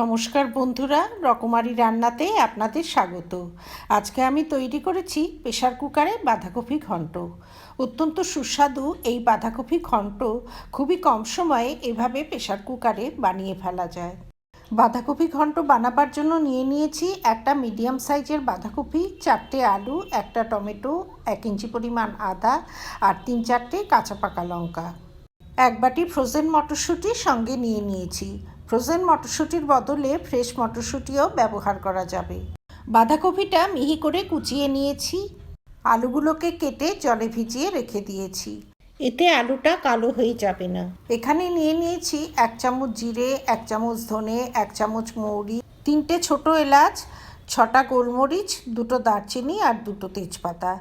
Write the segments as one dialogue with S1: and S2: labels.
S1: নমস্কার বন্ধুরা, রকমারি রান্নাতে আপনাদের স্বাগত। আজকে আমি তৈরি করেছি প্রেসার কুকারে বাঁধাকপি ঘন্ট। অত্যন্ত সুস্বাদু এই বাঁধাকপি ঘন্ট খুবই কম সময়ে এভাবে প্রেসার কুকারে বানিয়ে ফেলা যায়। বাঁধাকপি ঘন্ট বানাবার জন্য নিয়ে নিয়েছি একটা মিডিয়াম সাইজের বাঁধাকপি, 4টে আলু, একটা টমেটো, 1 ইঞ্চি পরিমাণ আদা আর 3-4টে কাঁচা পাকা লঙ্কা। 1 বাটি ফ্রোজেন মটরশুঁটি সঙ্গে নিয়ে নিয়েছি। ফ্রোজেন মটরশুঁটির বদলে ফ্রেশ মটরশুঁটিও ব্যবহার করা যাবে। বাঁধাকপিটা মিহি করে কুচিয়ে নিয়েছি। আলুগুলোকে কেটে জলে ভিজিয়ে রেখে দিয়েছি, এতে আলুটা কালো হয়ে যাবে না। এখানে নিয়ে নিয়েছি 1 চামচ জিরে, 1 চামচ ধনে, 1 চামচ মৌরি, 3টে ছোটো এলাচ, 6টা গোলমরিচ, 2টো দারচিনি আর 2টো তেজপাতা।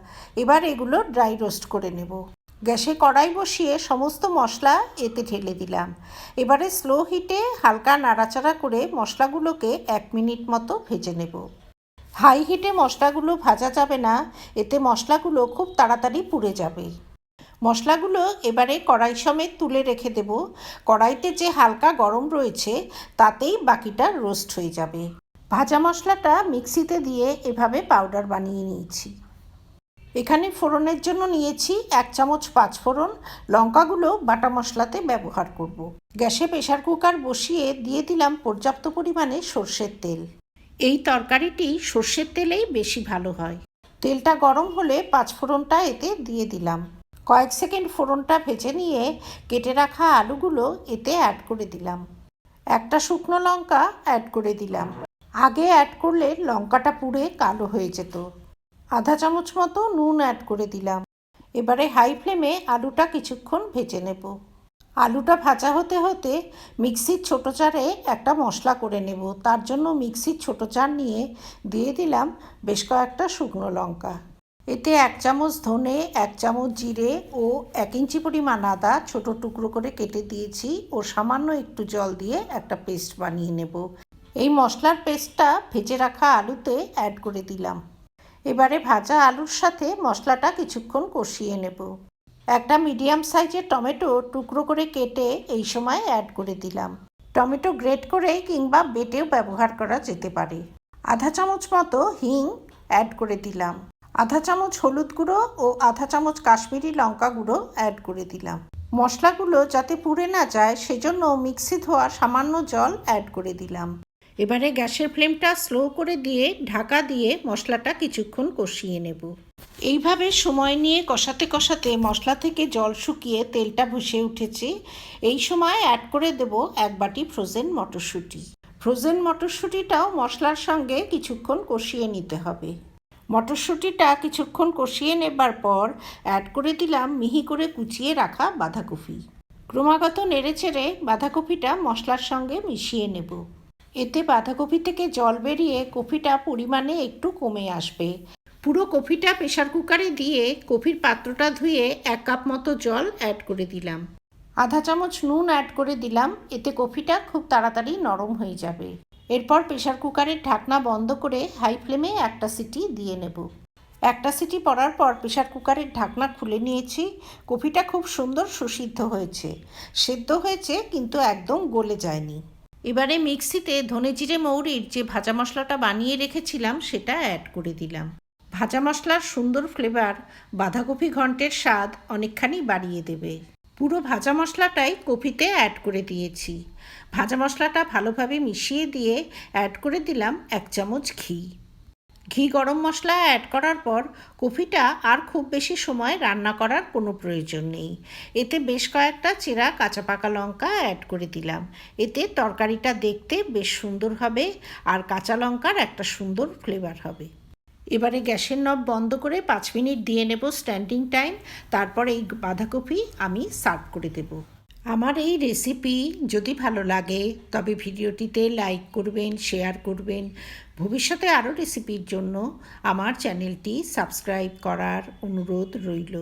S1: এবার এগুলো ড্রাই রোস্ট করে নেব। গ্যাসে কড়াই বসিয়ে সমস্ত মশলা এতে ঢেলে দিলাম। এবারে স্লো হিটে হালকা নাড়াচাড়া করে মশলাগুলোকে 1 মিনিট মতো ভেজে নেব। হাই হিটে মশলাগুলো ভাজা যাবে না, এতে মশলাগুলো খুব তাড়াতাড়ি পুড়ে যাবে। মশলাগুলো এবারে কড়াই সমেত তুলে রেখে দেব। কড়াইতে যে হালকা গরম রয়েছে তাতেই বাকিটা রোস্ট হয়ে যাবে। ভাজা মশলাটা মিক্সিতে দিয়ে এভাবে পাউডার বানিয়ে নিয়েছি। এখানে ফোড়নের জন্য নিয়েছি 1 চামচ 5 ফোড়ন। লঙ্কাগুলো বাটা মশলাতে ব্যবহার করব। গ্যাসে প্রেসার কুকার বসিয়ে দিয়ে দিলাম পর্যাপ্ত পরিমাণে সর্ষের তেল। এই তরকারিটি সর্ষের তেলেই বেশি ভালো হয়। তেলটা গরম হলে 5 ফোড়নটা এতে দিয়ে দিলাম। কয়েক সেকেন্ড ফোড়নটা ভেজে নিয়ে কেটে রাখা আলুগুলো এতে অ্যাড করে দিলাম। একটা শুকনো লঙ্কা অ্যাড করে দিলাম। আগে অ্যাড করলে লঙ্কাটা পুড়ে কালো হয়ে যেত। আধা চামচ মতো নুন অ্যাড করে দিলাম। এবারে হাই ফ্লেমে আলুটা কিছুক্ষণ ভেজে নেব। আলুটা ভাজা হতে হতে মিক্সির ছোটো জারে একটা মশলা করে নেব। তার জন্য মিক্সির ছোটো জার নিয়ে দিয়ে দিলাম বেশ কয়েকটা শুকনো লঙ্কা। এতে 1 চামচ ধনে, 1 চামচ জিরে ও 1 ইঞ্চি পরিমাণ আদা ছোটো টুকরো করে কেটে দিয়েছি ও সামান্য একটু জল দিয়ে একটা পেস্ট বানিয়ে নেব। এই মশলার পেস্টটা ভেজে রাখা আলুতে অ্যাড করে দিলাম। এবারে ভাজা আলুর সাথে মশলাটা কিছুক্ষণ কষিয়ে নেব। একটা মিডিয়াম সাইজের টমেটো টুকরো করে কেটে এই সময় অ্যাড করে দিলাম। টমেটো গ্রেট করে কিংবা বেটেও ব্যবহার করা যেতে পারে। আধা চামচ মতো হিং অ্যাড করে দিলাম। আধা চামচ হলুদ গুঁড়ো ও আধা চামচ কাশ্মীরি লঙ্কা গুঁড়ো অ্যাড করে দিলাম। মশলাগুলো যাতে পুড়ে না যায় সেজন্য মিক্সি ধোয়া সামান্য জল অ্যাড করে দিলাম। এবারে গ্যাসের ফ্লেমটা স্লো করে দিয়ে ঢাকা দিয়ে মশলাটা কিছুক্ষণ কষিয়ে নেব। এইভাবে সময় নিয়ে কষাতে কষাতে মশলা থেকে জল শুকিয়ে তেলটা ভেসে উঠেছে। এই সময় অ্যাড করে দেব 1 বাটি ফ্রোজেন মটরশুঁটি। ফ্রোজেন মটরশুঁটিটাও মশলার সঙ্গে কিছুক্ষণ কষিয়ে নিতে হবে। মটরশুঁটিটা কিছুক্ষণ কষিয়ে নেবার পর অ্যাড করে দিলাম মিহি করে কুচিয়ে রাখা বাঁধাকপি। ক্রমাগত নেড়েচেড়ে বাঁধাকপিটা মশলার সঙ্গে মিশিয়ে নেব। এতে বাঁধাকপি থেকে জল বেরিয়ে কপিটা পরিমাণে একটু কমে আসবে। পুরো কপিটা প্রেসার কুকারে দিয়ে কপির পাত্রটা ধুয়ে 1 কাপ মতো জল অ্যাড করে দিলাম। আধা চামচ নুন অ্যাড করে দিলাম, এতে কপিটা খুব তাড়াতাড়ি নরম হয়ে যাবে। এরপর প্রেসার কুকারের ঢাকনা বন্ধ করে হাই ফ্লেমে একটা সিটি দিয়ে নেব। একটা সিটি পড়ার পর প্রেসার কুকারের ঢাকনা খুলে নিয়েছি। কপিটা খুব সুন্দর সুসিদ্ধ হয়েছে, সেদ্ধ হয়েছে কিন্তু একদম গলে যায়নি। এবারে মিক্সিতে ধনে জিরে মৌরির যে ভাজা মশলাটা বানিয়ে রেখেছিলাম সেটা অ্যাড করে দিলাম। ভাজা মশলার সুন্দর ফ্লেভার বাঁধাকপি ঘন্টের স্বাদ অনেকখানি বাড়িয়ে দেবে। পুরো ভাজা মশলাটাই কপিতে অ্যাড করে দিয়েছি। ভাজা মশলাটা ভালোভাবে মিশিয়ে দিয়ে অ্যাড করে দিলাম 1 চামচ ঘি। ঘি গরম মশলা অ্যাড করার পর কপিটা আর খুব বেশি সময় রান্না করার কোনো প্রয়োজন নেই। এতে বেশ কয়েকটা চেরা কাঁচা পাকা লঙ্কা অ্যাড করে দিলাম। এতে তরকারিটা দেখতে বেশ সুন্দর হবে আর কাঁচা লঙ্কার একটা সুন্দর ফ্লেভার হবে। এবারে গ্যাসের নব বন্ধ করে 5 মিনিট দিয়ে নেব স্ট্যান্ডিং টাইম। তারপর এই বাঁধাকপি আমি সার্ভ করে দেব। আমার এই রেসিপি যদি ভালো লাগে তবে ভিডিওটিতে লাইক করবেন, শেয়ার করবেন। ভবিষ্যতে আরও রেসিপির জন্য আমার চ্যানেলটি সাবস্ক্রাইব করার অনুরোধ রইল।